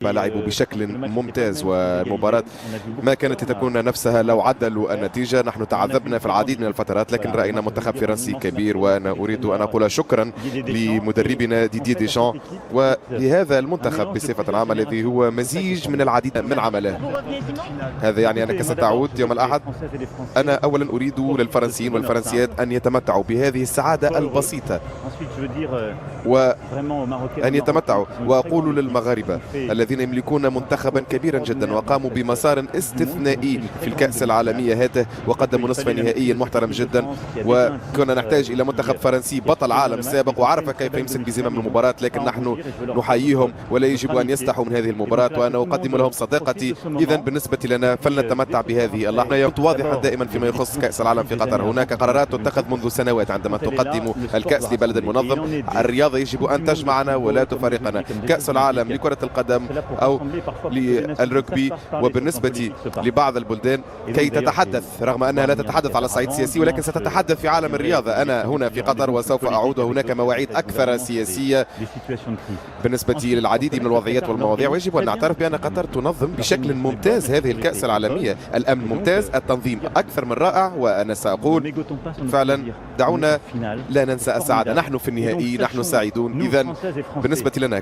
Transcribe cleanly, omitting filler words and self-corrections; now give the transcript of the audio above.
لعبوا بشكل ممتاز، والمباراة ما كانت تكون نفسها لو عدلوا النتيجة. نحن تعذبنا في العديد من الفترات، لكن رأينا منتخب فرنسي كبير، وأنا أريد أن أقول شكرا لمدربنا ديدي ديشان ولهذا المنتخب بصفة عامة الذي هو مزيج من العديد من عمله. هذا يعني أنك ستعود يوم الأحد. أنا أولا أريد للفرنسيين والفرنسيات أن يتمتعوا بهذه السعادة البسيطة وأن يتمتعوا. وأقول للمغاربة الذين يملكون منتخبا كبيرا جدا وقاموا بمسار استثنائي في الكأس العالمية هاته وقدموا نصف نهائي محترم جدا، وكنا نحتاج إلى منتخب فرنسي بطل عالم سابق وعرف كيف يمسك بزمام المباراة، لكن نحن نحييهم ولا يجب أن يستحوا من هذه المباراة، وأنا أقدم لهم صداقتي. إذا بالنسبة لنا فلنتمتع بهذه اللحظة. واضحا دائما فيما يخص كأس العالم في قطر، هناك قرارات تتخذ منذ سنوات عندما تقدم الكأس لبلد منظم. الرياضة يجب أن تجمعنا ولا تفارقنا. كأس العالم لكرة القدم أو للركبي، وبالنسبة لبعض البلدان كي تتحدث رغم أنها لا تتحدث على الصعيد السياسي، ولكن ستتحدث في عالم الرياضة. أنا هنا في قطر وسوف أعود، وهناك مواعيد أكثر سياسية بالنسبة للعديد من الوضعيات والمواضيع، ويجب أن نعترف بأن قطر تنظم بشكل ممتاز هذه الكأس العالمية. الأمن ممتاز، التنظيم أكثر من رائع، وأنا سأقول فعلا دعونا لا ننسى السعادة. نحن في النهائي، نحن سعيدون. إذا بالنسبة لنا